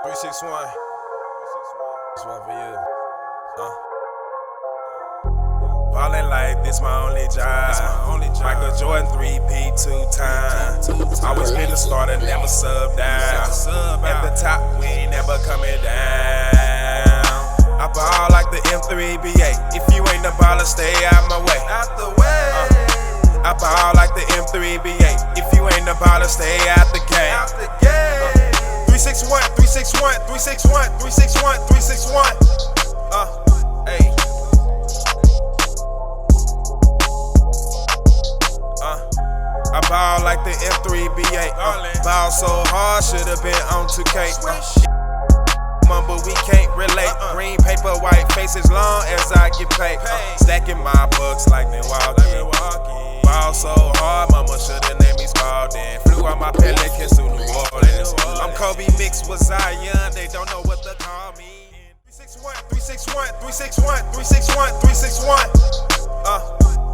361. This one for you. Ballin' like this my only job. Michael Jordan 3P 2 times. Always been the starter, never sub down. At the top, we ain't never coming down. I ball like the M3BA. If you ain't the baller, stay out my way. I ball like the M3BA. If you ain't the baller, stay out the game. 361, 361, 361, 361, 361. Hey. I ball like the M3BA. Ball so hard, should've been on 2K. But we can't relate. Green paper, white faces, long as I get paid. Stacking my bucks like Milwaukee. Ball so hard, mama shoulda named me Spalding. Flew out my Pelicans to New Orleans. I'm Kobe mixed with Zion, they don't know what to call me. 361, 361, 361, 361, 361.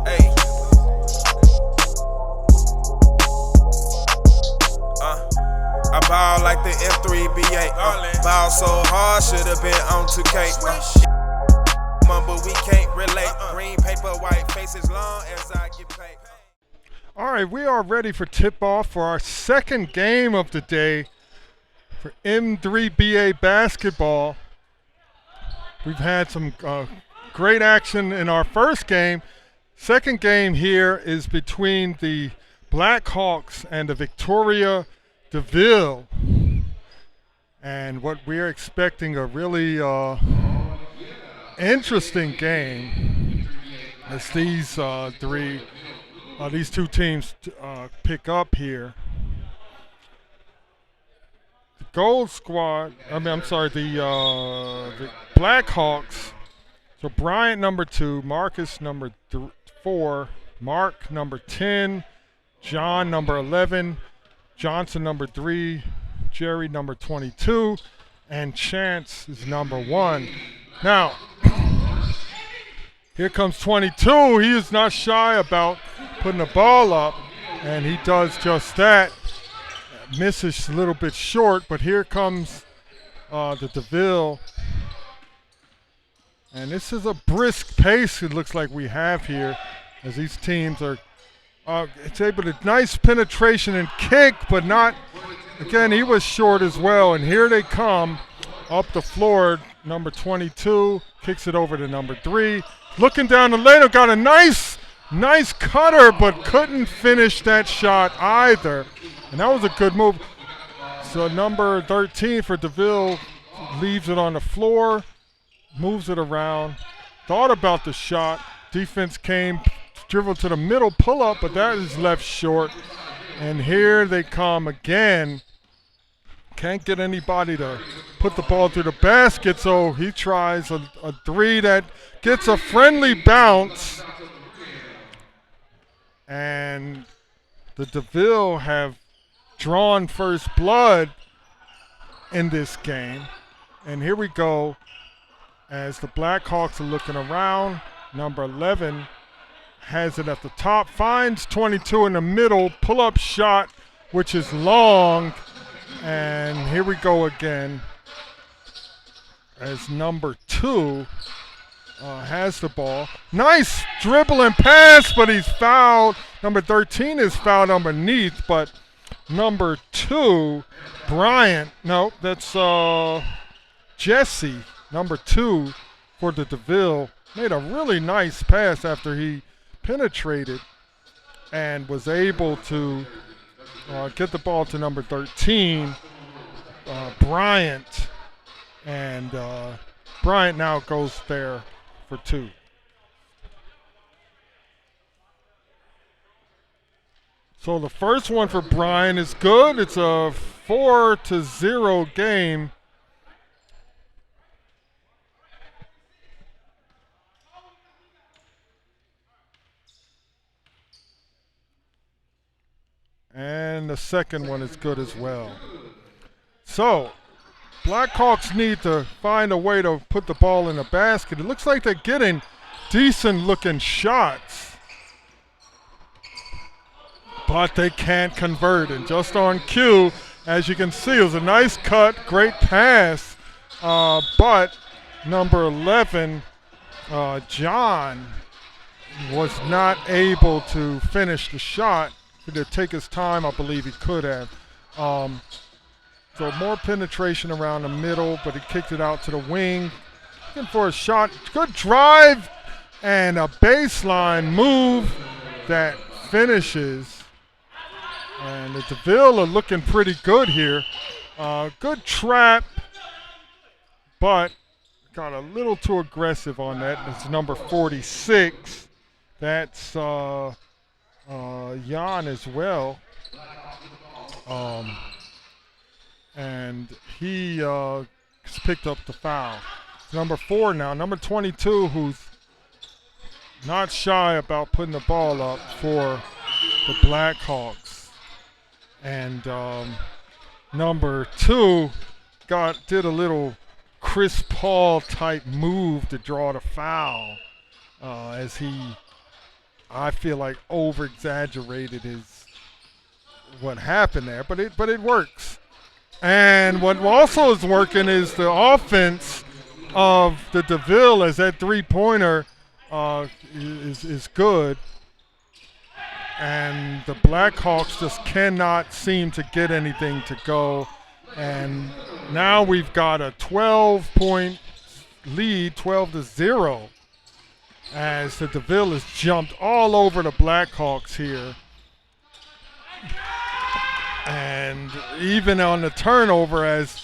Hey. I ball like the M3BA. Ball so hard, should've been on 2K. But we can't relate. Green paper, white faces, long as I get paid. All right, we are ready for tip-off for our second game of the day for M3BA basketball. We've had some great action in our first game. Second game here is between the Blackhawks and the Victoria DeVille. And what we're expecting a really interesting game as these two teams pick up here. The Gold Squad, the Blackhawks. So Bryant number 2, Marcus number 4, Mark number 10, John number 11, Johnson number 3, Jerry number 22, and Chance is number 1. Now, here comes 22. He is not shy about putting the ball up, and he does just that. Misses a little bit short, but here comes the DeVille. And this is a brisk pace it looks like we have here as these teams are it's able to nice penetration and kick, but not, again, he was short as well. And here they come up the floor. Number 22 kicks it over to number 3. Looking down the lane, got a nice cutter, but couldn't finish that shot either. And that was a good move. So number 13 for DeVille leaves it on the floor, moves it around, thought about the shot. Defense came, dribbled to the middle, pull up, but that is left short. And here they come again. Can't get anybody to put the ball through the basket, so he tries a 3 that gets a friendly bounce. And the DeVille have drawn first blood in this game. And here we go as the Blackhawks are looking around. Number 11 has it at the top, finds 22 in the middle, pull-up shot, which is long. And here we go again as number 2 has the ball. Nice dribble and pass, but he's fouled. Number 13 is fouled underneath, but number 2, Bryant, no, that's Jesse, number 2 for the DeVille, made a really nice pass after he penetrated and was able to get the ball to number 13, Bryant, and Bryant now goes there for 2. So the first one for Bryant is good. It's a 4-0 game. And the second one is good as well. So, Blackhawks need to find a way to put the ball in the basket. It looks like they're getting decent-looking shots, but they can't convert. And just on cue, As you can see, it was a nice cut, great pass, but number 11, John, was not able to finish the shot. He did take his time, I believe he could have. So more penetration around the middle, but he kicked it out to the wing. Looking for a shot. Good drive and a baseline move that finishes. And the DeVille are looking pretty good here. Good trap, but got a little too aggressive on that. It's number 46. That's Jan as well. And he picked up the foul. It's number 4 now. Number 22, who's not shy about putting the ball up for the Blackhawks. And number 2 did a little Chris Paul type move to draw the foul, as he, I feel like, over exaggerated what happened there, but it works. And what also is working is the offense of the DeVille, as that three-pointer is good. And the Blackhawks just cannot seem to get anything to go. And now we've got a 12-point lead, 12-0, as the DeVille has jumped all over the Blackhawks here. And even on the turnover, as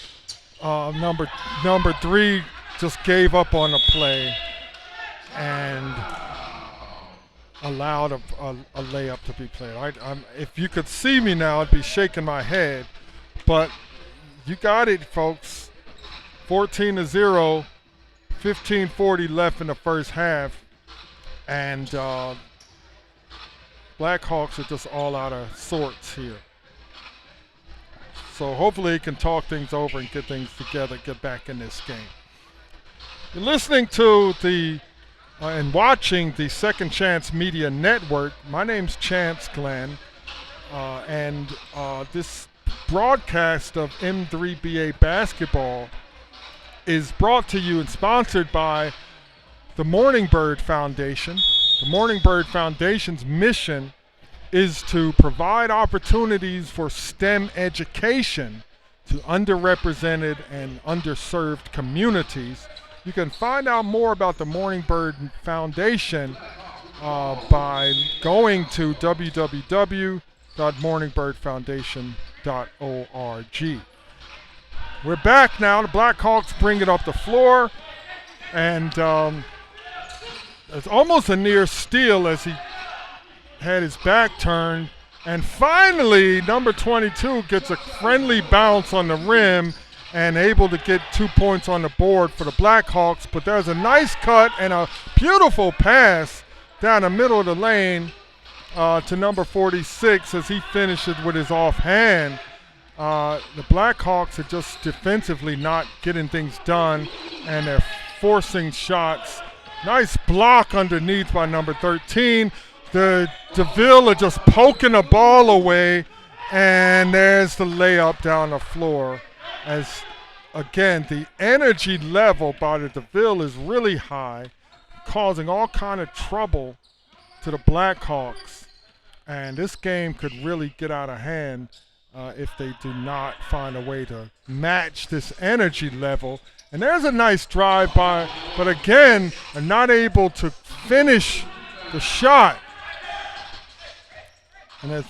number 3 just gave up on the play and allowed a layup to be played. If you could see me now, I'd be shaking my head. But you got it, folks. 14-0, 15:40 left in the first half. And Blackhawks are just all out of sorts here. So hopefully he can talk things over and get things together, get back in this game. You're listening to and watching the Second Chance Media Network. My name's Chance Glenn, and this broadcast of M3BA basketball is brought to you and sponsored by the Morning Bird Foundation. The Morning Bird Foundation's mission is to provide opportunities for STEM education to underrepresented and underserved communities. You can find out more about the Morning Bird Foundation by going to www.morningbirdfoundation.org. We're back now. The Blackhawks bring it up the floor, and it's almost a near steal as he had his back turned, and finally number 22 gets a friendly bounce on the rim and able to get 2 points on the board for the Blackhawks. But there's a nice cut and a beautiful pass down the middle of the lane to number 46 as he finishes with his offhand. The Blackhawks are just defensively not getting things done, and they're forcing shots. Nice block underneath by number 13. The DeVille are just poking the ball away, and there's the layup down the floor. As, again, the energy level by the DeVille is really high, causing all kind of trouble to the Blackhawks. And this game could really get out of hand if they do not find a way to match this energy level. And there's a nice drive by, but again, are not able to finish the shot. And as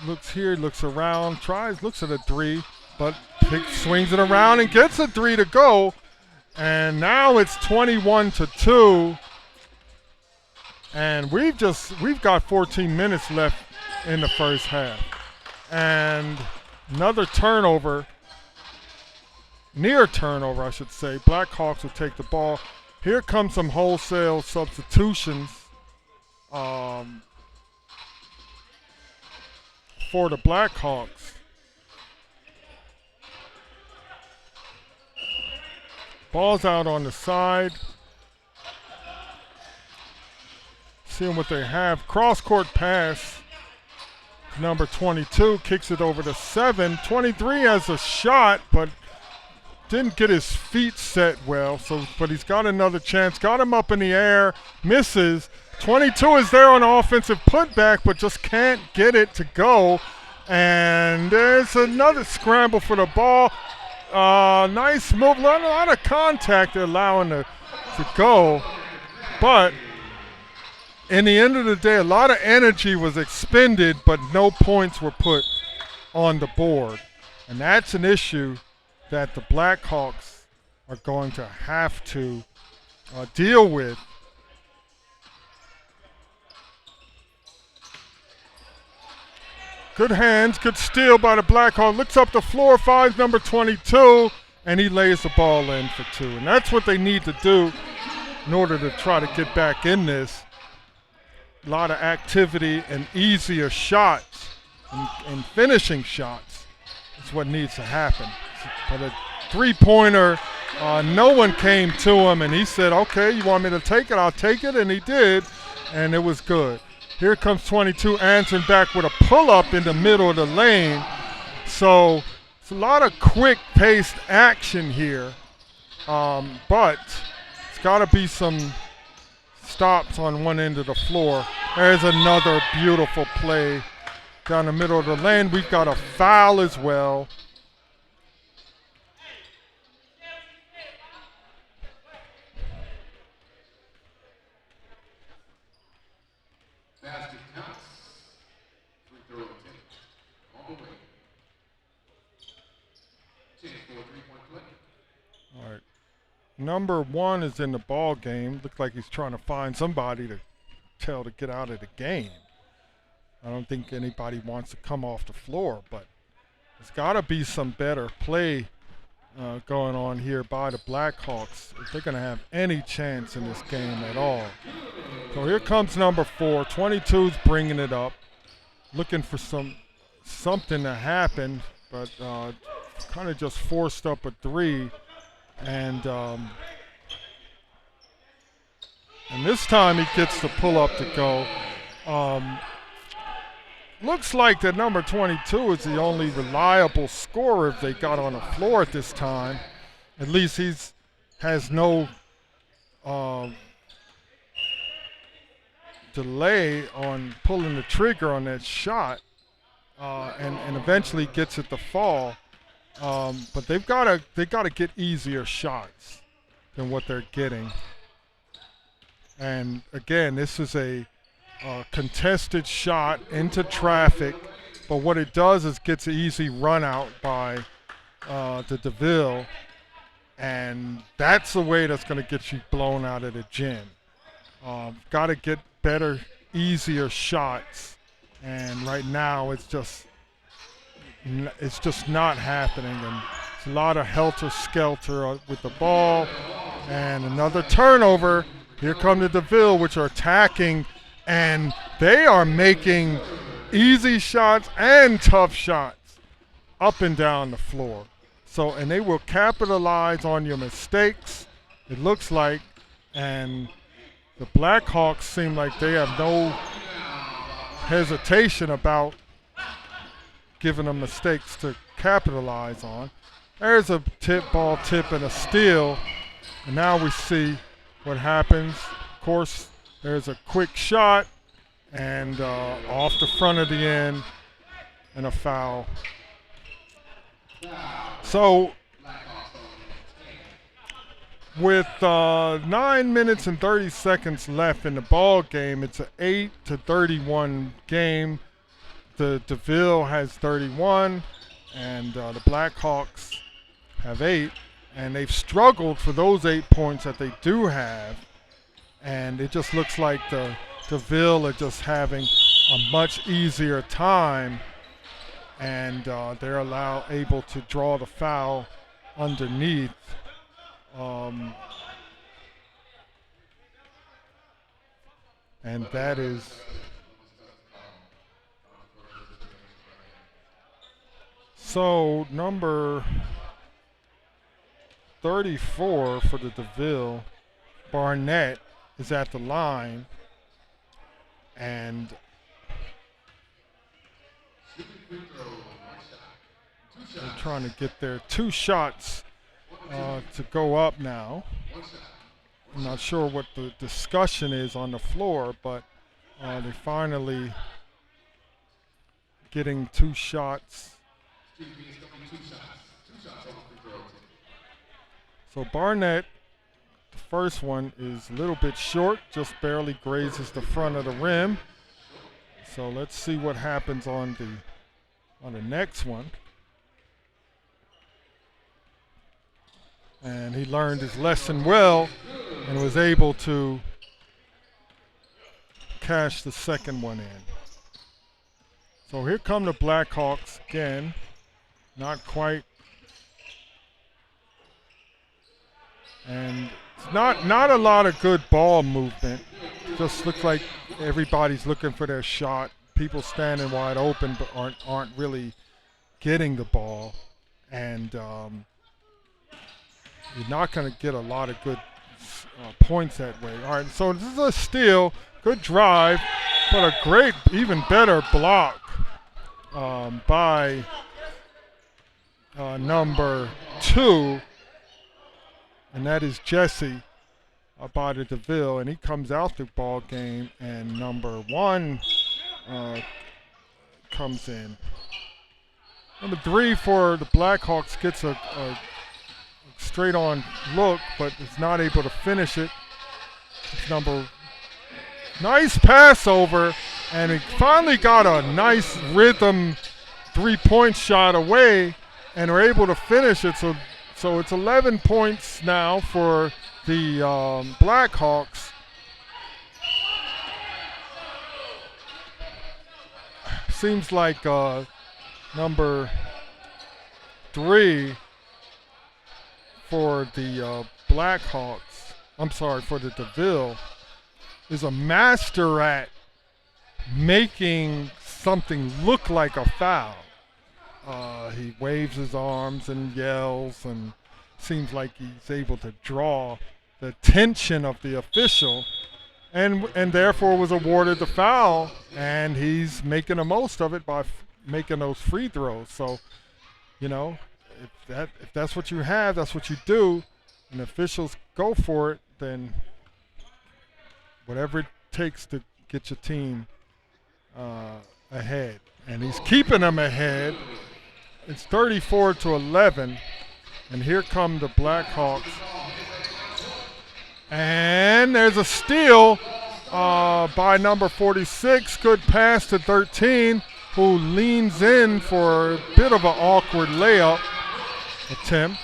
looks here, looks around, looks at a 3, but swings it around and gets a 3 to go. And now it's 21-2. And we've got 14 minutes left in the first half. And another turnover, near turnover, I should say. Blackhawks will take the ball. Here comes some wholesale substitutions for the Blackhawks. Ball's out on the side. Seeing what they have. Cross-court pass number 22 kicks it over to 7. 23 has a shot, but didn't get his feet set well. But he's got another chance. Got him up in the air, misses. 22 is there on offensive putback, but just can't get it to go. And there's another scramble for the ball. Nice move, a lot of contact allowing to go. But in the end of the day, a lot of energy was expended, but no points were put on the board. And that's an issue that the Blackhawks are going to have to deal with. Good hands, good steal by the Blackhawks. Looks up the floor, finds number 22, and he lays the ball in for 2. And that's what they need to do in order to try to get back in this. A lot of activity and easier shots and finishing shots is what needs to happen. But a three-pointer, no one came to him, and he said, okay, you want me to take it? I'll take it, and he did, and it was good. Here comes 22 answering back with a pull-up in the middle of the lane. So it's a lot of quick-paced action here, but it's got to be some stops on one end of the floor. There's another beautiful play down the middle of the lane. We've got a foul as well. Basket counts. Free throw attempt. On the way. 10 for 3-point play. All right. Number 1 is in the ball game. Looks like he's trying to find somebody to tell to get out of the game. I don't think anybody wants to come off the floor, but there's got to be some better play going on here by the Blackhawks if they're going to have any chance in this game at all. So here comes number 4. 22's bringing it up, looking for something to happen, but kind of just forced up a 3. And this time he gets the pull-up to go. Looks like that number 22 is the only reliable scorer they got on the floor at this time. At least has no delay on pulling the trigger on that shot, and eventually gets it to fall. But they gotta get easier shots than what they're getting. And again, this is a contested shot into traffic, but what it does is gets an easy run out by the DeVille, and that's the way that's going to get you blown out of the gym. Got to get better, easier shots, and right now it's just not happening, and it's a lot of helter-skelter with the ball, and another turnover. Here come the DeVille, which are attacking, and they are making easy shots and tough shots up and down the floor. So, and they will capitalize on your mistakes, it looks like, and the Blackhawks seem like they have no hesitation about giving them mistakes to capitalize on. There's a ball tip and a steal, and now we see what happens. Of course, there's a quick shot, and off the front of the end, and a foul. So, with 9 minutes and 30 seconds left in the ball game, it's an 8-31 game. The DeVille has 31, and the Blackhawks have 8, and they've struggled for those 8 points that they do have, and it just looks like the DeVille are just having a much easier time, and they're able to draw the foul underneath. And that is so number 34 for the DeVille, Barnett, is at the line, and They're trying to get their 2 shots to go up now. I'm not sure what the discussion is on the floor, but they're finally getting 2 shots. So Barnett, the first one is a little bit short, just barely grazes the front of the rim. So let's see what happens on the next one. And he learned his lesson well and was able to cash the second one in. So here come the Blackhawks again. Not quite. And it's not a lot of good ball movement. Just looks like everybody's looking for their shot. People standing wide open but aren't really getting the ball. And you're not going to get a lot of good points that way. All right, so this is a steal. Good drive, but a great, even better block by number 2. And that is Jesse by the DeVille. And he comes out the ball game, and number 1 comes in. Number 3 for the Blackhawks gets a straight on look, but is not able to finish it. It's nice pass over, and he finally got a nice rhythm 3-point shot away, and are able to finish it. So it's 11 points now for the Blackhawks. Seems like number 3 for the Blackhawks, for the DeVille, is a master at making something look like a foul. He waves his arms and yells, and seems like he's able to draw the attention of the official, and therefore was awarded the foul, and he's making the most of it by making those free throws. So, you know, if that's what you have, that's what you do, and officials go for it, then whatever it takes to get your team ahead. And he's keeping them ahead. It's 34-11, and here come the Blackhawks. And there's a steal by number 46. Good pass to 13, who leans in for a bit of an awkward layup attempt.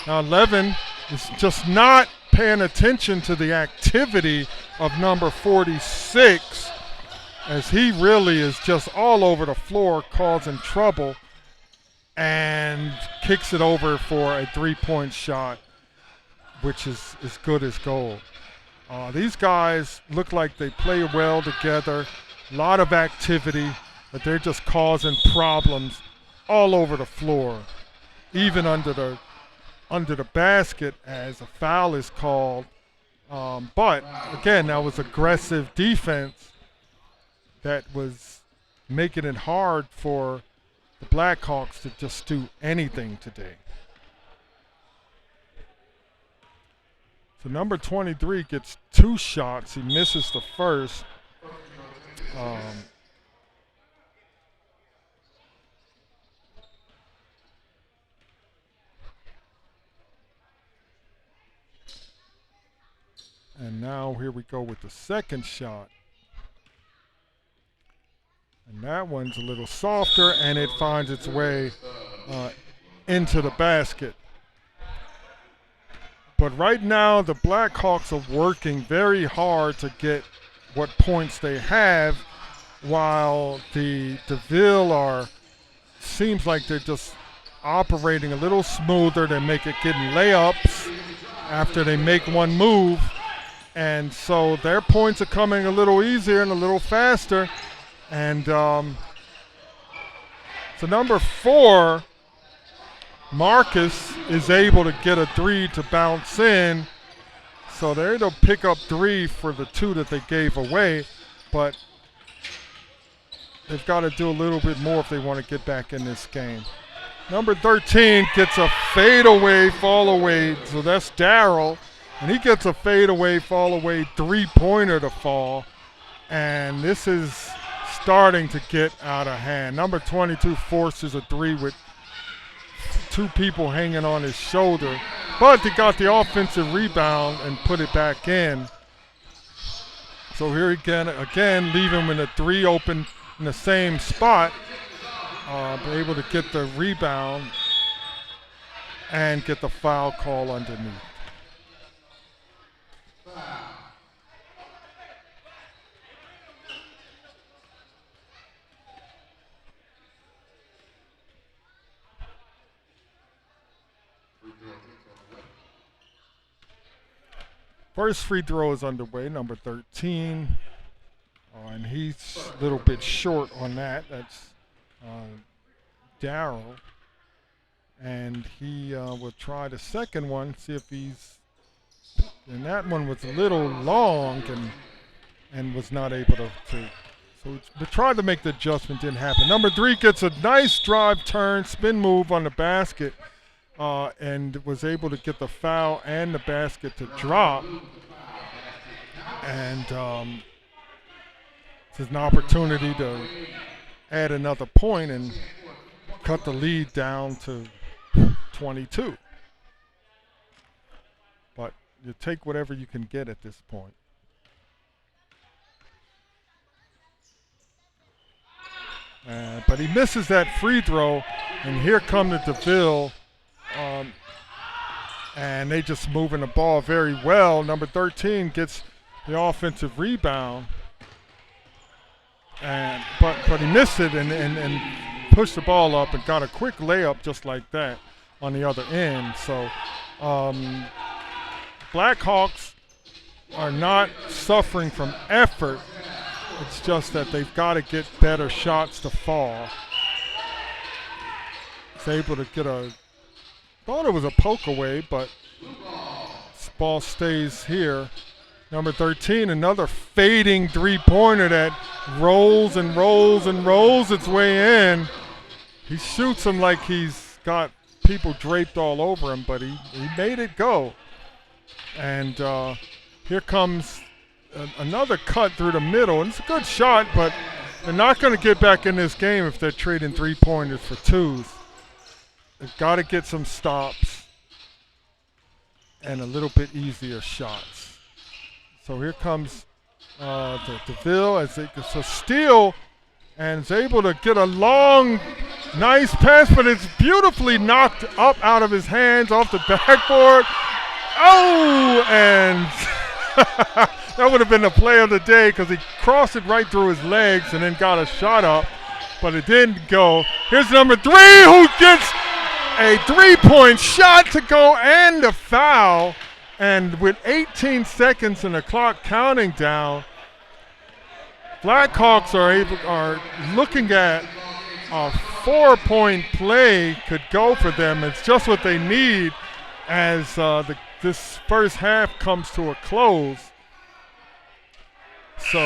Now 11 is just not paying attention to the activity of number 46, as he really is just all over the floor causing trouble, and kicks it over for a 3-point shot, which is as good as gold. These guys look like they play well together, a lot of activity, but they're just causing problems all over the floor, even under the basket as a foul is called. But again, that was aggressive defense that was making it hard for the Blackhawks to just do anything today. So number 23 gets 2 shots. He misses the first. And now here we go with the second shot. And that one's a little softer, and it finds its way into the basket. But right now, the Blackhawks are working very hard to get what points they have, while the DeVille seems like they're just operating a little smoother. They're getting layups after they make one move. And so their points are coming a little easier and a little faster. And so number 4, Marcus, is able to get a 3 to bounce in. So they're able to pick up 3 for the 2 that they gave away. But they've got to do a little bit more if they want to get back in this game. Number 13 gets a fadeaway, fall away, so that's Darryl. And he gets a fadeaway, fall away, three-pointer to fall. And this is starting to get out of hand. Number 22 forces a three with two people hanging on his shoulder. But they got the offensive rebound and put it back in. So here again, leave him in a three open in the same spot. Be able to get the rebound and get the foul call underneath. First free throw is underway, number 13. And he's a little bit short on that. That's Darryl. And he will try the second one, see if he's... And that one was a little long and was not able to so they tried to make the adjustment, didn't happen. Number 3 gets a nice drive turn, spin move on the basket. And was able to get the foul and the basket to drop. And this is an opportunity to add another point and cut the lead down to 22. But you take whatever you can get at this point. But he misses that free throw, and here come the DeVille. And they just moving the ball very well. Number 13 gets the offensive rebound, but he missed it and pushed the ball up and got a quick layup just like that on the other end. So Blackhawks are not suffering from effort. It's just that they've got to get better shots to fall. He's able to get thought it was a poke away, but this ball stays here. Number 13, another fading three-pointer that rolls and rolls and rolls its way in. He shoots him like he's got people draped all over him, but he made it go. And here comes another cut through the middle. And it's a good shot, but they're not going to get back in this game if they're trading three-pointers for twos. They've got to get some stops and a little bit easier shots. So here comes the DeVille as it's a steal and is able to get a long, nice pass, but it's beautifully knocked up out of his hands off the backboard. Oh, and that would have been the play of the day because he crossed it right through his legs and then got a shot up, but it didn't go. Here's number 3 who gets a three-point shot to go and a foul. And with 18 seconds and the clock counting down, Blackhawks are looking at a 4-point play could go for them. It's just what they need as this first half comes to a close. So,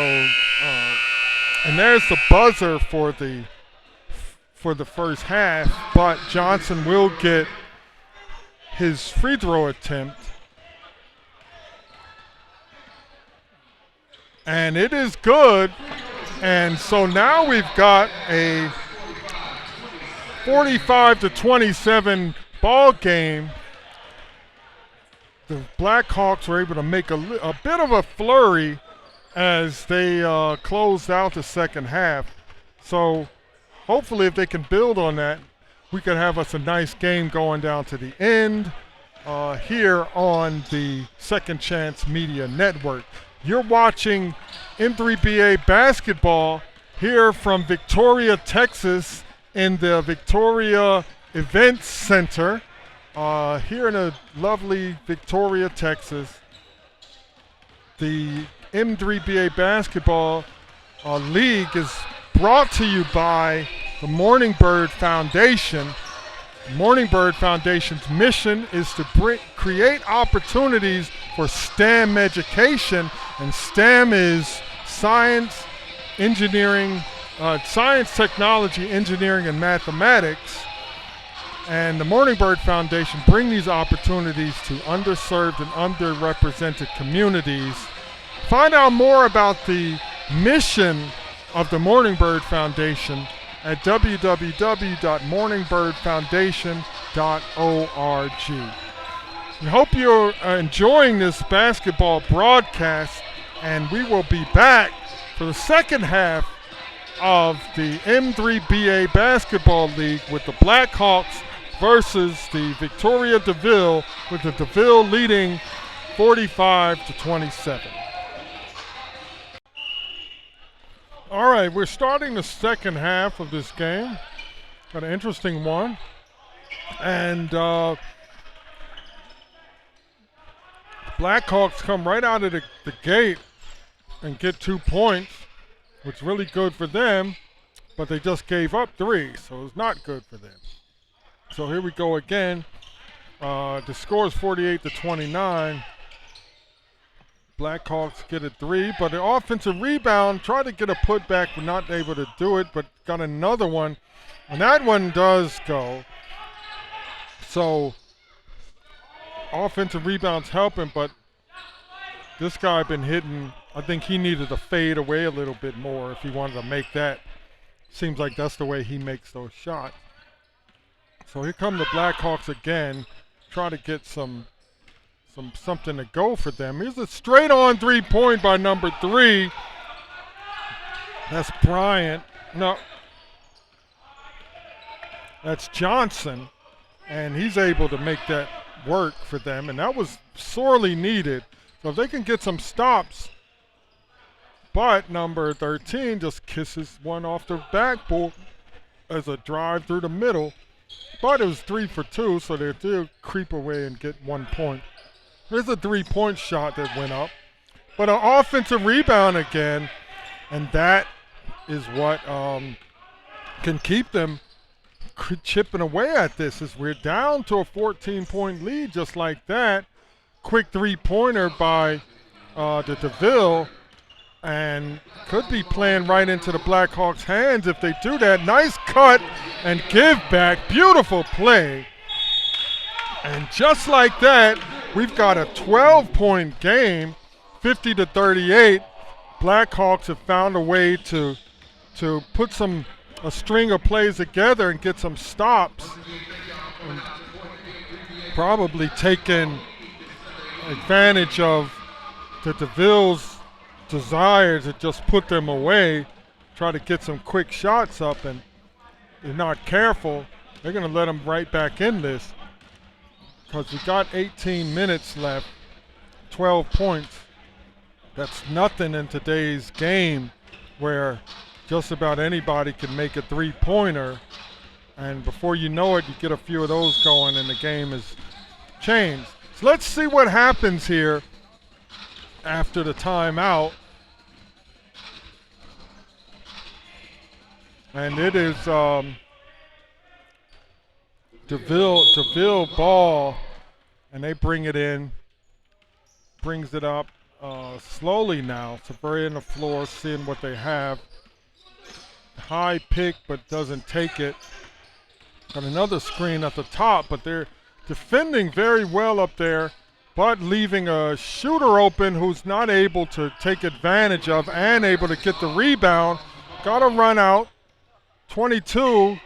and there's the buzzer for the first half, but Johnson will get his free throw attempt. And it is good. And so now we've got a 45-27 ball game. The Blackhawks were able to make a bit of a flurry as they closed out the second half. So hopefully if they can build on that, we could have us a nice game going down to the end here on the Second Chance Media Network. You're watching M3BA basketball here from Victoria, Texas in the Victoria Events Center here in a lovely Victoria, Texas. The M3BA Basketball League is brought to you by the Morning Bird Foundation. The Morning Bird Foundation's mission is to create opportunities for STEM education, and STEM is science, engineering, science, technology, engineering, and mathematics. And the Morning Bird Foundation bring these opportunities to underserved and underrepresented communities. Find out more about the mission of the Morning Bird Foundation at www.morningbirdfoundation.org. We hope you're enjoying this basketball broadcast, and we will be back for the second half of the M3BA Basketball League with the Blackhawks versus the Victoria DeVille, with the DeVille leading 45-27. All right, we're starting the second half of this game. Got an interesting one. And Blackhawks come right out of the gate and get 2 points, which is really good for them, but they just gave up 3, so it's not good for them. So here we go again. The score is 48-29. Blackhawks get a 3, but the offensive rebound, tried to get a putback, but not able to do it, but got another one, and that one does go. So offensive rebounds helping, but this guy been hitting. I think he needed to fade away a little bit more if he wanted to make that. Seems like that's the way he makes those shots. So here come the Blackhawks again, try to get something to go for them. Here's a straight on 3-point by number 3. That's Bryant. No, that's Johnson, and he's able to make that work for them, and that was sorely needed. So if they can get some stops, but number 13 just kisses one off the backboard as a drive through the middle. But it was 3 for 2, so they did creep away and get 1 point. There's a 3-point shot that went up, but an offensive rebound again, and that is what can keep them chipping away at this. As we're down to a 14-point lead just like that. Quick 3-pointer by the DeVille, and could be playing right into the Blackhawks' hands if they do that. Nice cut and give back. Beautiful play. And just like that, we've got a 12-point game, 50-38. Blackhawks have found a way to put a string of plays together and get some stops. And probably taking advantage of the DeVille's desire to just put them away, try to get some quick shots up, and they're not careful. They're going to let them right back in this because we got 18 minutes left, 12 points. That's nothing in today's game where just about anybody can make a 3-pointer, and before you know it, you get a few of those going and the game is changed. So let's see what happens here after the timeout. And it is DeVille ball, and they bring it in, brings it up slowly now. Saveria on the floor, seeing what they have. High pick, but doesn't take it. Got another screen at the top, but they're defending very well up there, but leaving a shooter open who's not able to take advantage of and able to get the rebound. Got to run out. 22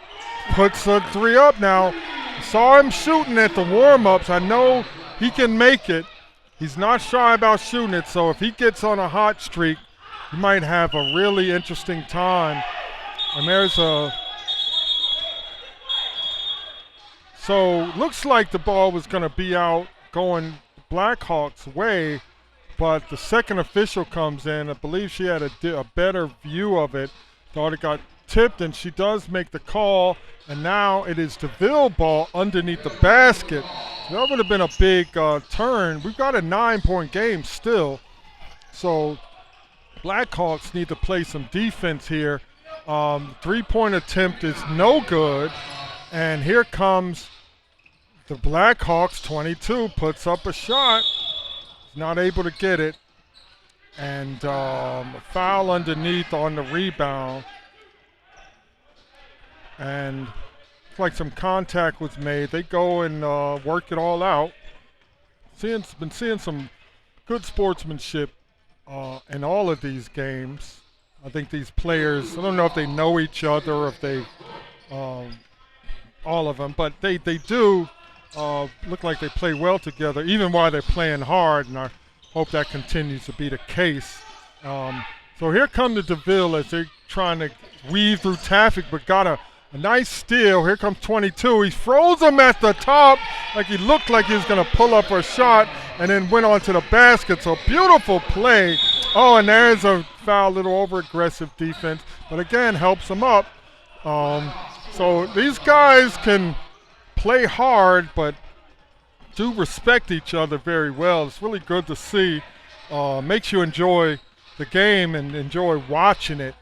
puts a 3 up now. Saw him shooting at the warm-ups. I know he can make it. He's not shy about shooting it, so if he gets on a hot streak, he might have a really interesting time. And there's a... So looks like the ball was going to be out going Blackhawks' way, but the second official comes in. I believe she had a better view of it. Thought it got tipped, and she does make the call, and now it is DeVille ball underneath the basket. That would have been a big turn. We've got a 9-point game still, so Blackhawks need to play some defense here. 3-point attempt is no good, and here comes the Blackhawks. 22 puts up a shot, not able to get it, and a foul underneath on the rebound. and it's like some contact was made. They go and work it all out. Been seeing some good sportsmanship in all of these games. I think these players, I don't know if they know each other or if they, all of them, but they do look like they play well together, even while they're playing hard, and I hope that continues to be the case. So here come the DeVille as they're trying to weave through traffic, but got a nice steal. Here comes 22. He froze him at the top like he looked like he was going to pull up a shot and then went on to the basket. So beautiful play. Oh, and there's a foul, little over-aggressive defense, but again, helps him up. So these guys can play hard, but do respect each other very well. It's really good to see. Makes you enjoy the game and enjoy watching it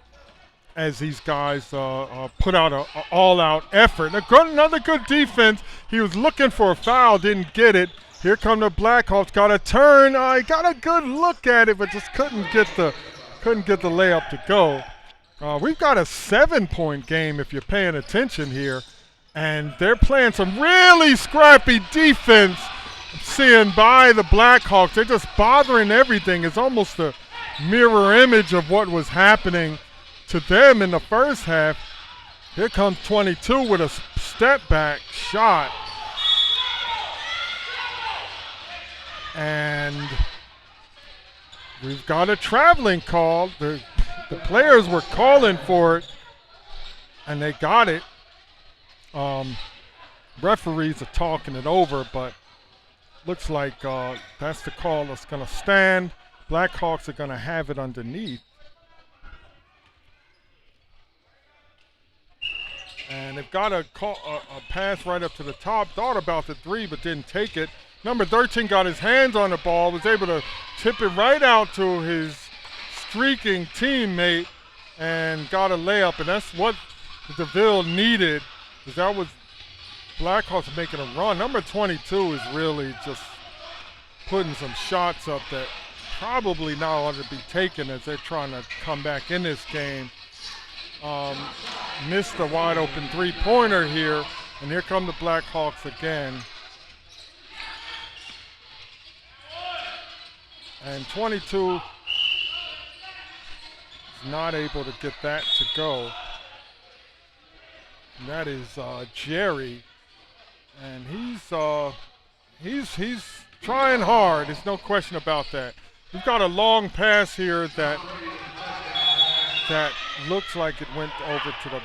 as these guys put out an all-out effort. Another good defense. He was looking for a foul, didn't get it. Here come the Blackhawks. Got a turn. He got a good look at it, but just couldn't get the layup to go. We've got a 7-point game if you're paying attention here, and they're playing some really scrappy defense. Seeing by the Blackhawks, they're just bothering everything. It's almost a mirror image of what was happening to them in the first half. Here comes 22 with a step back shot. And we've got a traveling call. The players were calling for it, and they got it. Referees are talking it over, but looks like that's the call that's going to stand. Blackhawks are going to have it underneath. And they've got a pass right up to the top. Thought about the three, but didn't take it. Number 13 got his hands on the ball, was able to tip it right out to his streaking teammate, and got a layup. And that's what the DeVille needed, because that was Blackhawks making a run. Number 22 is really just putting some shots up that probably not ought to be taken as they're trying to come back in this game. Missed a wide open three-pointer here, and here come the Blackhawks again. And 22 is not able to get that to go. And that is Jerry, and he's trying hard. There's no question about that. We've got a long pass here that looks like it went over to the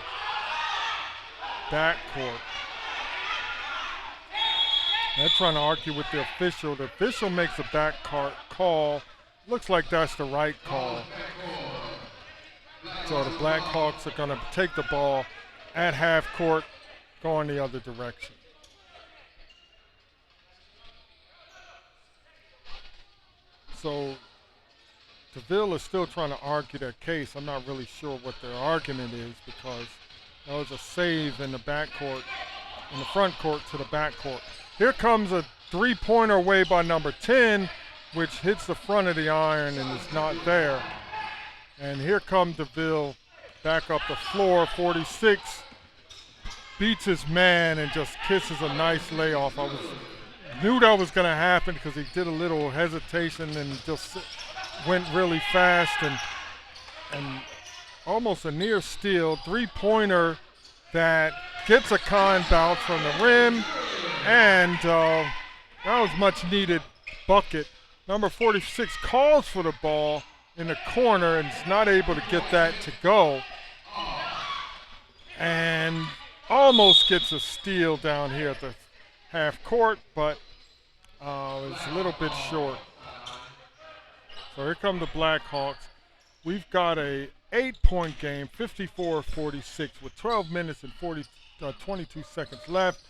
backcourt. They're trying to argue with the official. The official makes a backcourt call. Looks like that's the right call. So the Blackhawks are going to take the ball at half court, going the other direction. So DeVille is still trying to argue their case. I'm not really sure what their argument is, because there was a save in the backcourt, in the front court to the backcourt. Here comes a three-pointer away by number 10, which hits the front of the iron and is not there. And here comes DeVille back up the floor. 46 beats his man and just kisses a nice layoff. I knew that was going to happen because he did a little hesitation and just went really fast, and almost a near steal. Three-pointer that gets a con bounce from the rim, and that was much needed bucket. Number 46 calls for the ball in the corner and is not able to get that to go, and almost gets a steal down here at the half court, but it's a little bit short. So here come the Blackhawks. We've got a 8-point game, 54-46, with 12 minutes and 22 seconds left.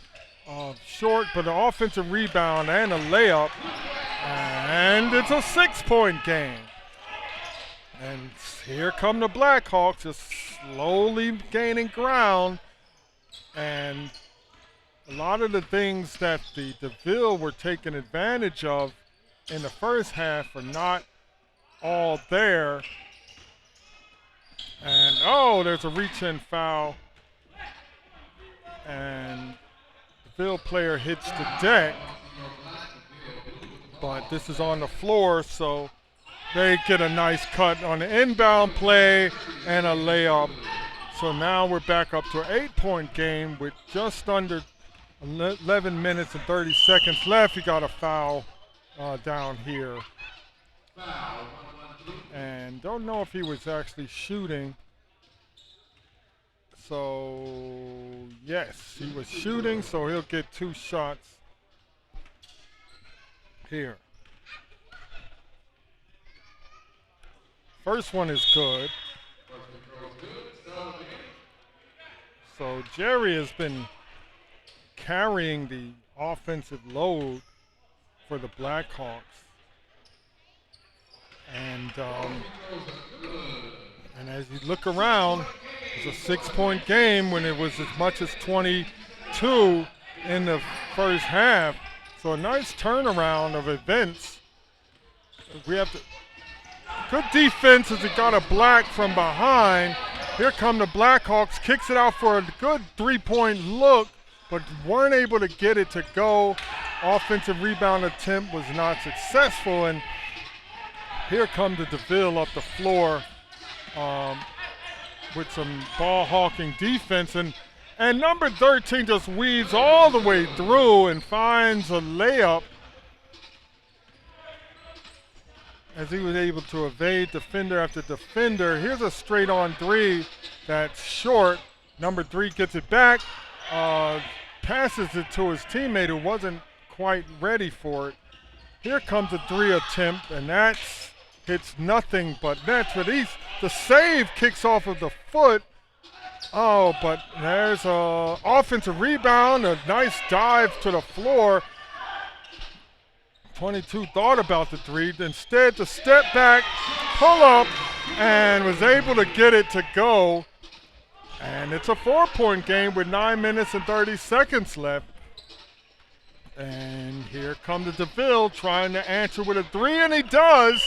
Short, but an offensive rebound and a layup, and it's a 6-point game. And here come the Blackhawks, just slowly gaining ground, and a lot of the things that the DeVille were taking advantage of in the first half are not all there. And there's a reach-in foul and the field player hits the deck. But this is on the floor, so they get a nice cut on the inbound play and a layup. So now we're back up to an 8-point game with just under 11 minutes and 30 seconds left. You got a foul down here. And don't know if he was actually shooting. So, yes, he was shooting, so he'll get 2 shots here. First one is good. So Jerry has been carrying the offensive load for the Blackhawks. And as you look around, it's a 6-point game when it was as much as 22 in the first half. So a nice turnaround of events. We have to, good defense as it got a black from behind. Here come the Blackhawks, kicks it out for a good 3-point look, but weren't able to get it to go. Offensive rebound attempt was not successful, and here come the DeVille up the floor with some ball hawking defense, and number 13 just weaves all the way through and finds a layup as he was able to evade defender after defender. Here's a straight on 3 that's short. Number 3 gets it back, passes it to his teammate who wasn't quite ready for it. Here comes a 3 attempt, and that's hits nothing but nets, but the save kicks off of the foot. Oh, but there's a offensive rebound, a nice dive to the floor. 22 thought about the 3, instead the step back, pull up, and was able to get it to go. And it's a 4-point game with 9 minutes and 30 seconds left. And here comes the DeVille trying to answer with a 3, and he does.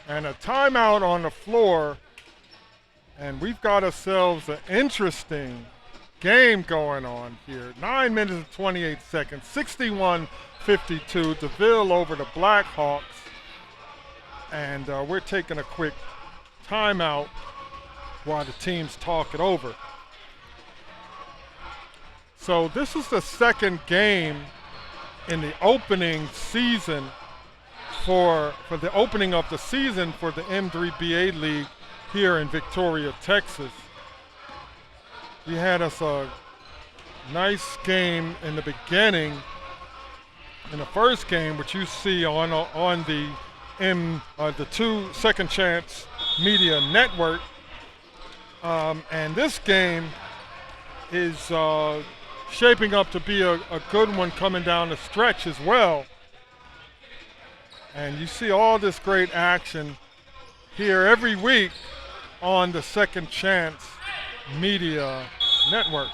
And a timeout on the floor. And we've got ourselves an interesting game going on here. 9 minutes and 28 seconds, 61-52. DeVille over the Blackhawks. And we're taking a quick timeout while the teams talk it over. So this is the second game in the opening season for the opening of the season for the M3BA League here in Victoria, Texas. We had us a nice game in the beginning. In the first game, which you see on the 2 Second Chance Media Network, and this game is shaping up to be a good one coming down the stretch as well. And you see all this great action here every week on the Second Chance Media Network.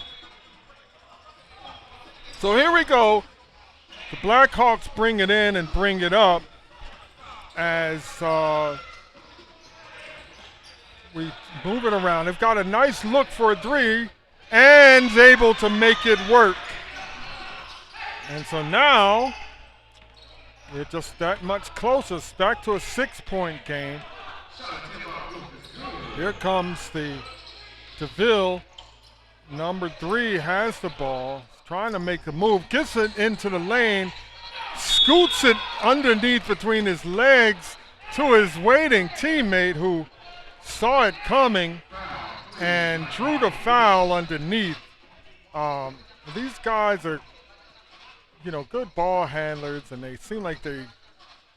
So here we go. The Blackhawks bring it in and bring it up as we move it around. They've got a nice look for a 3 and is able to make it work. And so now we're just that much closer. It's back to a 6-point game. Here comes the DeVille. Number 3 has the ball, trying to make a move, gets it into the lane, scoots it underneath between his legs to his waiting teammate who saw it coming and drew the foul underneath. These guys are, good ball handlers, and they seem like they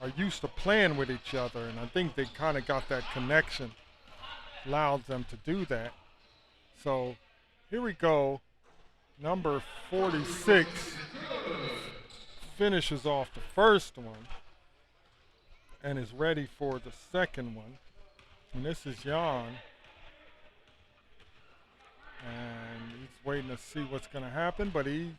are used to playing with each other, and I think they kind of got that connection, allowed them to do that. So here we go. Number 46 finishes off the first one and is ready for the second one. And this is Jan. And he's waiting to see what's going to happen, but he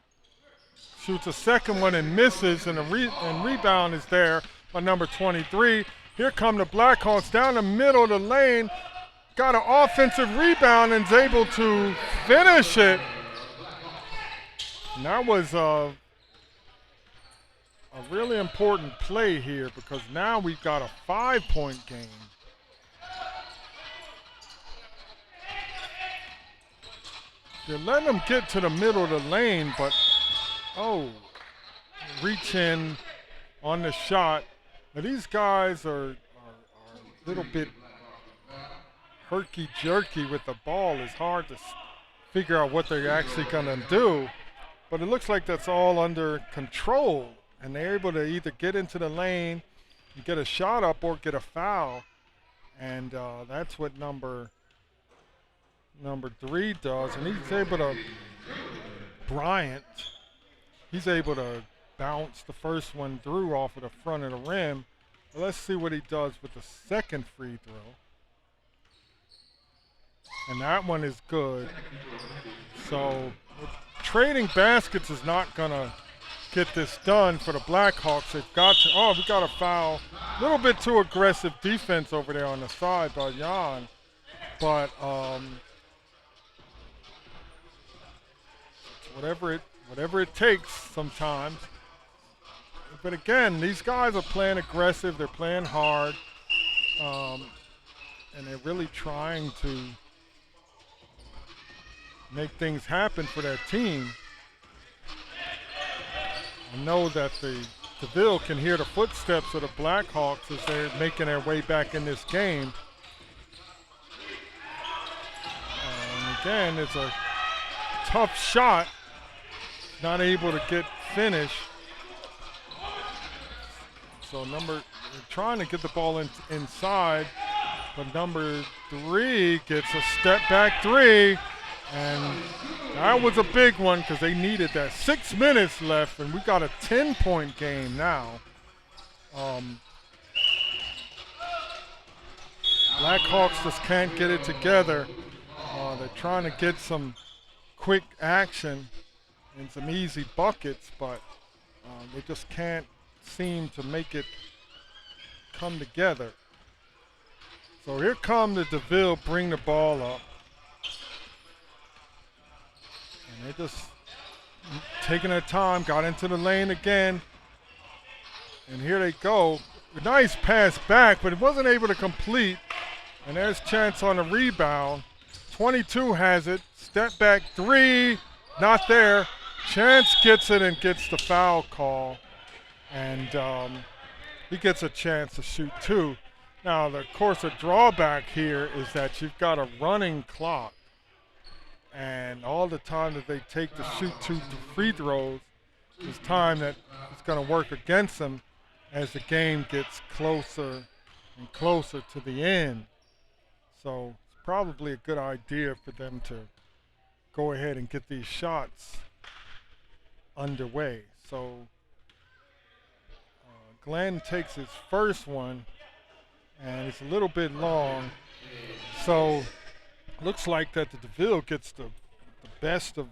shoots a second one and misses, and rebound is there by number 23. Here come the Blackhawks down the middle of the lane. got an offensive rebound and is able to finish it. And that was a really important play here because now we've got a 5-point game. They're letting them get to the middle of the lane, but reach in on the shot. Now these guys are a little bit herky-jerky with the ball. It's hard to figure out what they're actually gonna do, but it looks like that's all under control, and they're able to either get into the lane and get a shot up or get a foul, and that's what number 3 does, and he's able to, Bryant, he's able to bounce the first one through off of the front of the rim. Well, let's see what he does with the second free throw. And that one is good. So trading baskets is not gonna get this done for the Blackhawks. They've got to, we got a foul. A little bit too aggressive defense over there on the side by Jan. But whatever it takes sometimes. But again, these guys are playing aggressive, they're playing hard, and they're really trying to make things happen for their team. I know that the DeVille can hear the footsteps of the Blackhawks as they're making their way back in this game. And again, it's a tough shot, not able to get finished. So trying to get the ball inside, but number 3 gets a step back 3, and that was a big one because they needed that. 6 minutes left, and we got a 10-point game now. Blackhawks just can't get it together. They're trying to get some quick action and some easy buckets, but they just can't seem to make it come together. So here come the DeVille, bring the ball up. And they're just taking their time, got into the lane again. And here they go. A nice pass back, but it wasn't able to complete. And there's Chance on the rebound. 22 has it, step back 3, not there. Chance gets it and gets the foul call. And he gets a chance to shoot 2. Now, of course, the drawback here is that you've got a running clock. And all the time that they take to shoot 2 free throws is time that is going to work against them as the game gets closer and closer to the end. So it's probably a good idea for them to go ahead and get these shots underway. So Glenn takes his first one, and it's a little bit long. So looks like that the DeVille gets the best of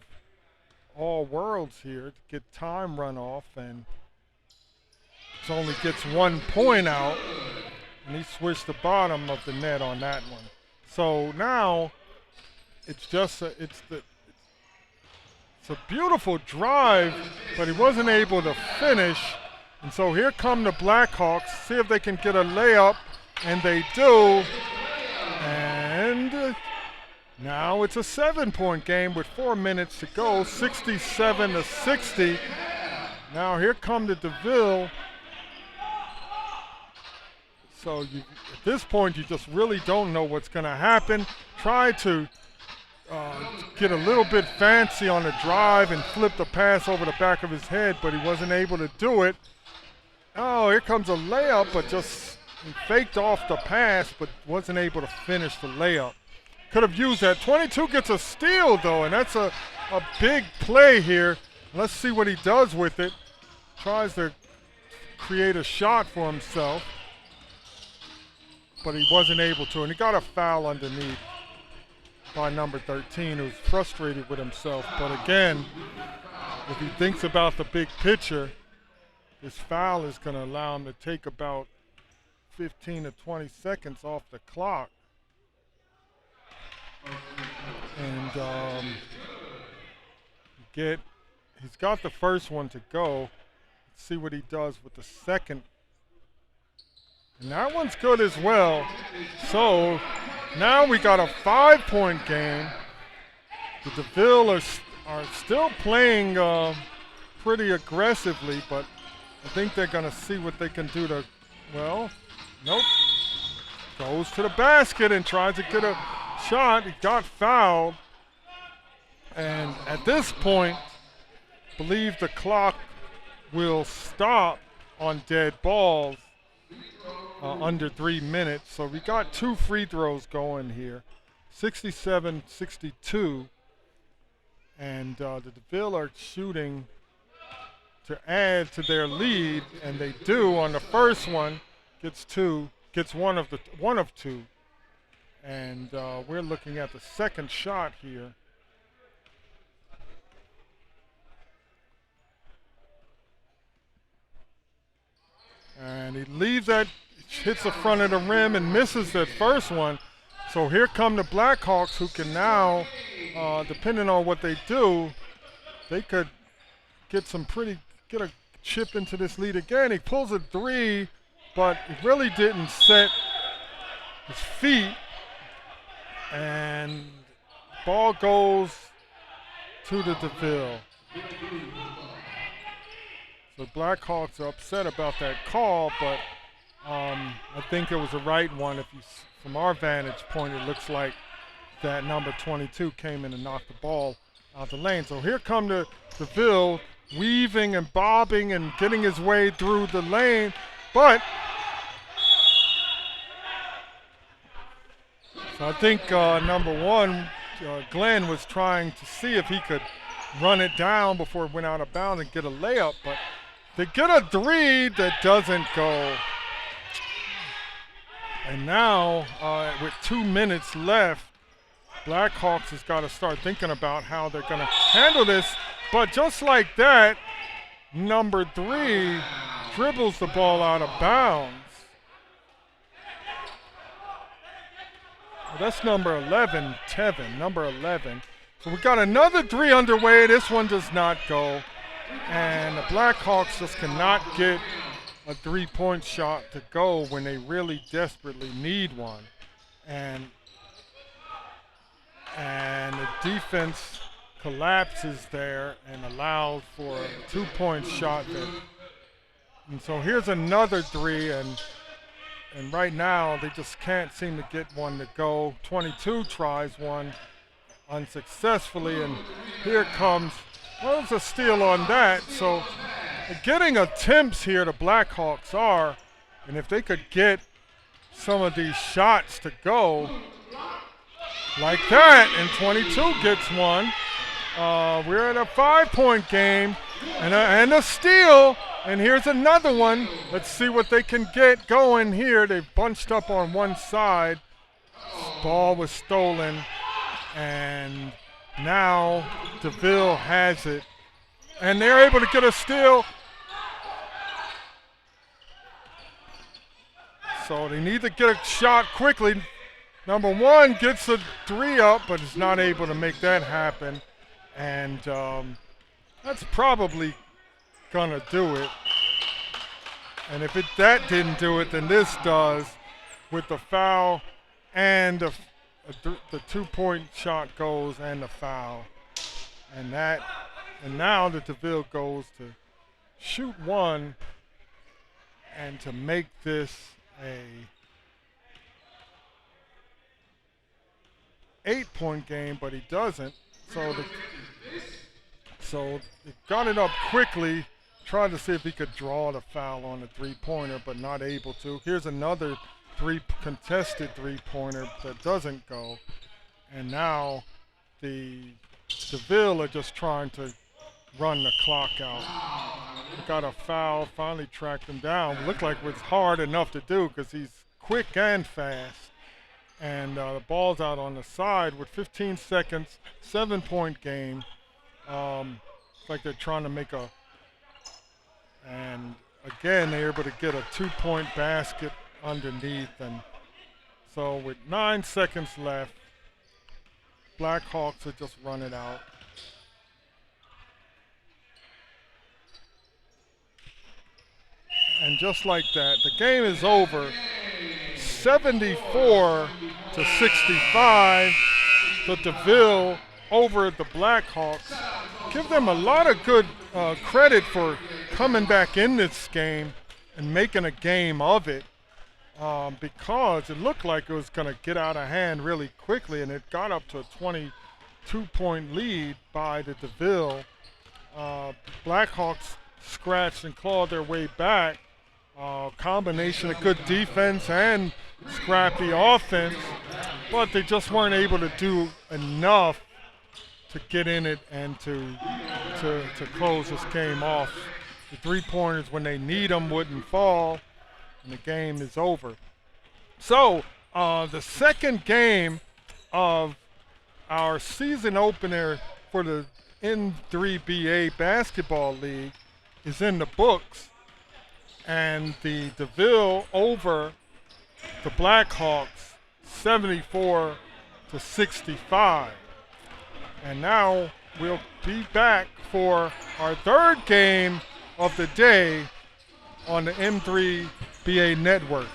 all worlds here to get time run off, and it only gets 1 point out, and he switched the bottom of the net on that one. So now it's a beautiful drive, but he wasn't able to finish. And so here come the Blackhawks, see if they can get a layup, and they do. And now it's a 7-point game with 4 minutes to go, 67-60. Now here come the DeVille. So at this point, you just really don't know what's going to happen. Try to get a little bit fancy on the drive and flip the pass over the back of his head, but he wasn't able to do it. Oh, here comes a layup, but just faked off the pass, but wasn't able to finish the layup. Could have used that. 22 gets a steal, though, and that's a big play here. Let's see what he does with it. Tries to create a shot for himself, but he wasn't able to, and he got a foul underneath by number 13, who's frustrated with himself. But again, if he thinks about the big picture, this foul is going to allow him to take about 15 to 20 seconds off the clock. And he's got the first one to go. Let's see what he does with the second. And that one's good as well. So now we got a 5-point game. The DeVille are still playing pretty aggressively, but I think they're going to see what they can do to, well, nope. Goes to the basket and tries to get a shot. He got fouled. And at this point, I believe the clock will stop on dead balls under 3 minutes. So we got 2 free throws going here, 67-62. And the DeVille are shooting to add to their lead, and they do on the first one. Gets one of two. And we're looking at the second shot here. And he leaves that, hits the front of the rim and misses that first one. So here come the Blackhawks, who can now, depending on what they do, they could get a chip into this lead again. He pulls a 3, but he really didn't set his feet. And ball goes to the DeVille. The Blackhawks are upset about that call, but I think it was the right one. From our vantage point, it looks like that number 22 came in and knocked the ball out the lane. So here come the DeVille, weaving and bobbing and getting his way through the lane, but so I think number 1, Glenn, was trying to see if he could run it down before it went out of bounds and get a layup, but they get a 3 that doesn't go. And now, with 2 minutes left, Blackhawks has got to start thinking about how they're going to handle this. But just like that, number 3 dribbles the ball out of bounds. Well, that's number 11, Tevin, number 11. So we got another 3 underway. This one does not go. And the Blackhawks just cannot get a 3-point shot to go when they really desperately need one. And the defense collapses there and allows for a 2-point shot. And so here's another 3, and right now they just can't seem to get one to go. 22 tries one unsuccessfully, and here comes, well, it's a steal on that. So getting attempts here, the Blackhawks are, and if they could get some of these shots to go like that, and 22 gets one. We're at a 5-point game and a steal, and here's another one. Let's see what they can get going here. They've bunched up on one side. Ball was stolen, and now DeVille has it, and they're able to get a steal. So they need to get a shot quickly. Number 1 gets a 3 up, but is not able to make that happen. And that's probably gonna do it. And if that didn't do it, then this does, with the foul and the 2-point shot goes and the foul. And now the DeVille goes to shoot 1 and to make this a 8-point game, but he doesn't. So he got it up quickly, tried to see if he could draw the foul on the 3-pointer, but not able to. Here's another contested 3-pointer that doesn't go. And now the DeVille are just trying to run the clock out. Got a foul, finally tracked him down. Looked like it was hard enough to do because he's quick and fast. And the ball's out on the side with 15 seconds, 7-point game. It's like they're trying to make and again, they're able to get a 2-point basket underneath. And so with 9 seconds left, Blackhawks will just run it out. And just like that, the game is over. 74 to 65. The DeVille over the Blackhawks. Give them a lot of good credit for coming back in this game and making a game of it, because it looked like it was going to get out of hand really quickly, and it got up to a 22-point lead by the DeVille. Blackhawks scratched and clawed their way back. Combination of good defense and scrappy offense, but they just weren't able to do enough to get in it and to close this game off. The three-pointers, when they need them, wouldn't fall, and the game is over. So the second game of our season opener for the M3BA Basketball League is in the books. And the DeVille over the Blackhawks 74 to 65. And now we'll be back for our third game of the day on the M3BA Network.